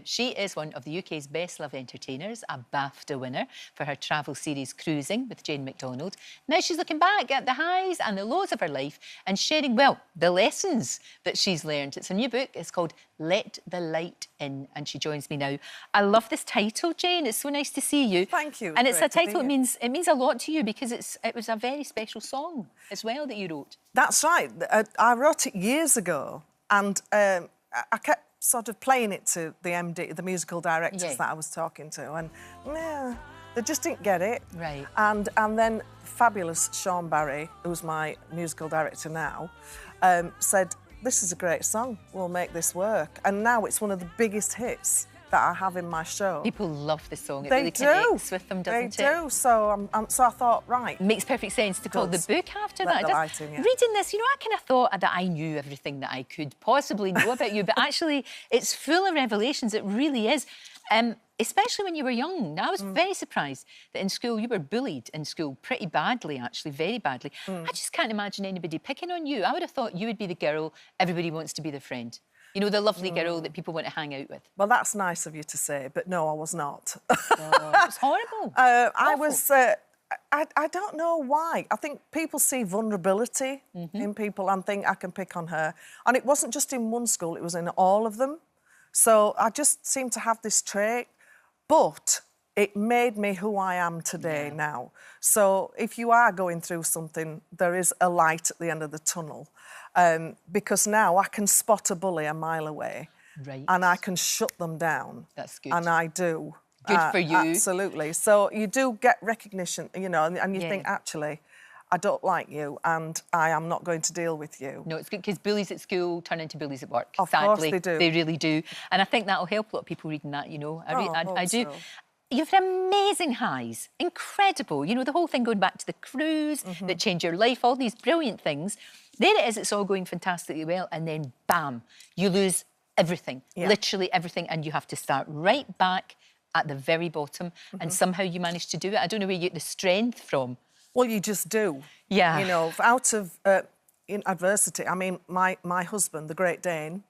She is one of the UK's best-loved entertainers, a BAFTA winner for her travel series Cruising with Jane McDonald. Now she's looking back at the highs and the lows of her life and sharing, well, the lessons that she's learned. It's a new book. It's called Let the Light In, and she joins me now. I love this title, Jane. It's so nice to see you. Thank you. And it's a title. It means a lot to you because it was a very special song as well that you wrote. That's right. I wrote it years ago, and I kept sort of playing it to the MD, the musical directors that I was talking to, and they just didn't get it. Right. And then fabulous Sean Barry, who's my musical director now, said, "This is a great song. We'll make this work." And now it's one of the biggest hits that I have in my show. People love the song. It They really do. connects with them, doesn't it? They do. So I thought, right. Makes perfect sense to call the book after that. Let the Light In, yeah. Reading this, you know, I kind of thought that I knew everything that I could possibly know about you, but actually it's full of revelations. It really is. Especially when you were young. Now, I was very surprised that in school you were bullied in school pretty badly, actually, very badly. I just can't imagine anybody picking on you. I would have thought you would be the girl everybody wants to be their friend. You know, the lovely girl that people want to hang out with. Well, that's nice of you to say, but no, I was not. Oh, it's horrible. I was... I don't know why. I think people see vulnerability in people and think I can pick on her. And it wasn't just in one school, it was in all of them. So I just seem to have this trait. But it made me who I am today now. So if you are going through something, there is a light at the end of the tunnel. Because now I can spot a bully a mile away. Right. And I can shut them down. That's good. And I do. Good for you. Absolutely. So you do get recognition, you know, and you think, actually, I don't like you and I am not going to deal with you. No, it's good because bullies at school turn into bullies at work. Of Sadly, course they do. They really do. And I think that'll help a lot of people reading that, you know. I do. So. You've had amazing highs, incredible. You know, the whole thing going back to the cruise that changed your life, all these brilliant things. There it is, it's all going fantastically well, and then bam, you lose everything, literally everything, and you have to start right back at the very bottom, and somehow you manage to do it. I don't know where you get the strength from. Well, you just do. Yeah. You know, out of in adversity. I mean, my husband, the Great Dane,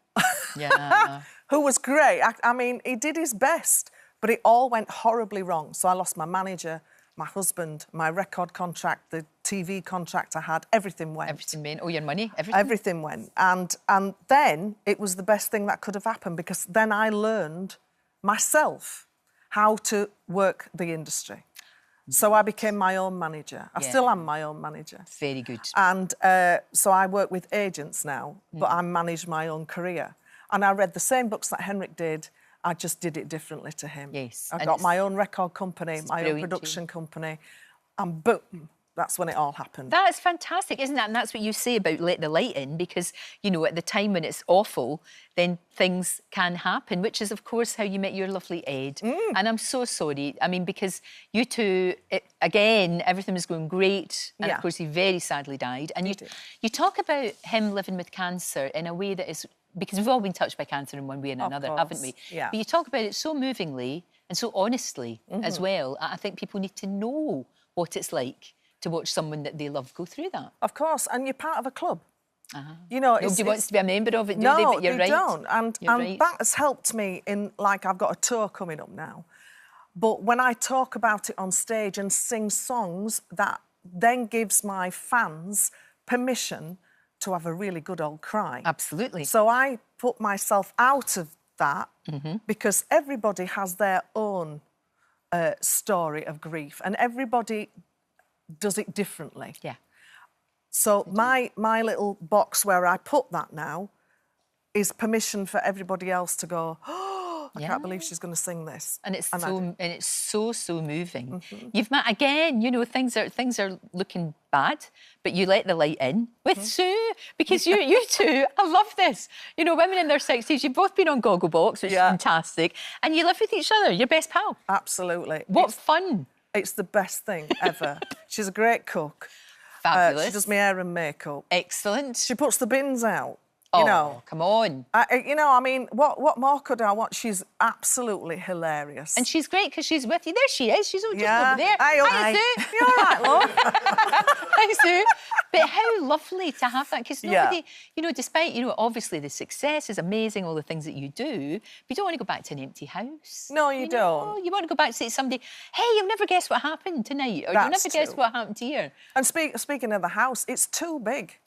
who was great. I mean, he did his best. But it all went horribly wrong. So I lost my manager, my husband, my record contract, the TV contract I had, everything went. Everything went? Oh, your money? Everything? Everything went. And then it was the best thing that could have happened because then I learned myself how to work the industry. So I became my own manager. I still am my own manager. Very good. And so I work with agents now, but I manage my own career. And I read the same books that Henrik did. I just did it differently to him. Yes. I got my own record company, my own production company, and boom, that's when it all happened. That's fantastic, isn't it? And that's what you say about let the light in, because, you know, at the time when it's awful, then things can happen, which is, of course, how you met your lovely Ed. And I'm so sorry. I mean, because you two, again, everything was going great. And, of course, he very sadly died. And you talk about him living with cancer in a way that is... Because we've all been touched by cancer in one way or another, haven't we? Yeah. But you talk about it so movingly and so honestly as well. I think people need to know what it's like to watch someone that they love go through that. Of course, and you're part of a club. You know, nobody wants to be a member of it, do no, they? But you're right. Don't. And that has helped me in, like, I've got a tour coming up now. But when I talk about it on stage and sing songs, that then gives my fans permission to have a really good old cry. Absolutely. So I put myself out of that because everybody has their own story of grief and everybody does it differently. Yeah. So my little box where I put that now is permission for everybody else to go, oh, I can't believe she's going to sing this. And it's so moving. You've met again, you know, things are looking bad, but you let the light in with Sue, because you two, I love this. You know, women in their 60s, you've both been on Gogglebox, which is fantastic, and you live with each other, your best pal. Absolutely. What fun. It's the best thing ever. She's a great cook. Fabulous. She does my hair and makeup. Excellent. She puts the bins out. Oh, You know, come on. I mean, what more could I want? She's absolutely hilarious. And she's great because she's with you. There she is. She's all just Yeah. over there. Hi, Sue. you all right, love? Hi, Sue. But how lovely to have that, because Yeah. nobody, you know, despite, you know, obviously the success is amazing, all the things that you do, but you don't want to go back to an empty house. No, you don't. You want to go back to say to somebody, hey, you'll never guess what happened tonight, or you'll That's never guess true. what happened here. And speaking of the house, it's too big.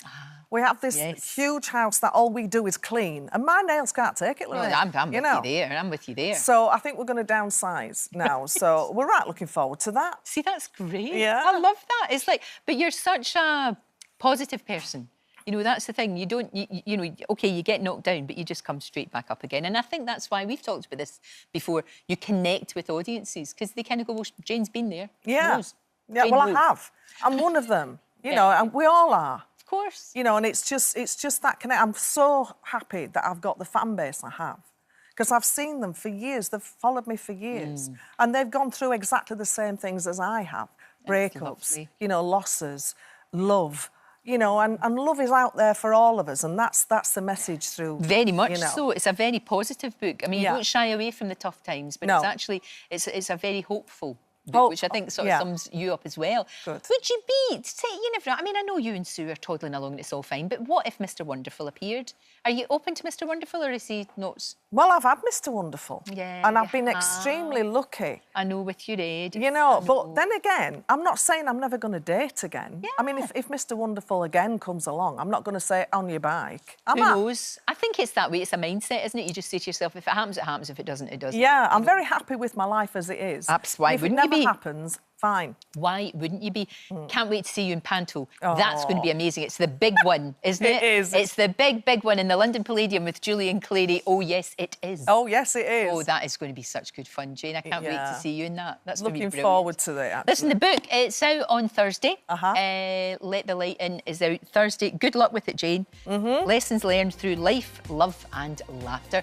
We have this yes. huge house that all we do is clean, and my nails can't take it, No, Lorraine. I'm with you there. I'm with you there. So I think we're going to downsize now. So we're right looking forward to that. See, that's great. Yeah. I love that. It's like, but you're such a positive person. You know, that's the thing. You don't, you know, OK, you get knocked down, but you just come straight back up again. And I think that's why we've talked about this before. You connect with audiences because they kind of go, well, Jane's been there. Yeah. Knows. Yeah, Jane well, knows. I have. I'm one of them, you Yeah. know, and we all are. Of course. You know, and it's just that connect. I'm so happy that I've got the fan base I have. Because I've seen them for years. They've followed me for years. And they've gone through exactly the same things as I have. Breakups, lovely. you know, losses, love, you know, and love is out there for all of us. And that's the message through. Very much you know. so. It's a very positive book. I mean, Yeah. you don't shy away from the tough times, but No. it's actually, it's a very hopeful book, which I think sort of yeah. sums you up as well. Good. Would you be, say, you never, I mean, I know you and Sue are toddling along and it's all fine, but what if Mr. Wonderful appeared? Are you open to Mr. Wonderful, or is he not? Well, I've had Mr. Wonderful. Yeah, And I've you been have. extremely lucky. I know, with your age. You know, but then again, I'm not saying I'm never going to date again. I mean, if Mr. Wonderful again comes along, I'm not going to say, on your bike. Who knows? I think it's that way. It's a mindset, isn't it? You just say to yourself, if it happens, it happens. If it doesn't, it doesn't. Yeah, I'm very happy with my life as it is. Why If it wouldn't you never be? happens, fine. Why wouldn't you be? Can't wait to see you in Panto. That's going to be amazing. It's the big one, isn't it? It is. It's the big one in the London Palladium with Julian Clary. Oh, yes, it is. Oh, yes, it is. Oh, that is going to be such good fun, Jane. I can't wait to see you in that. That's going to be Looking brilliant. forward to it, actually. Listen, the book, it's out on Thursday. Uh-huh. Let the Light In is out Thursday. Good luck with it, Jane. Lessons learned through life, love and laughter.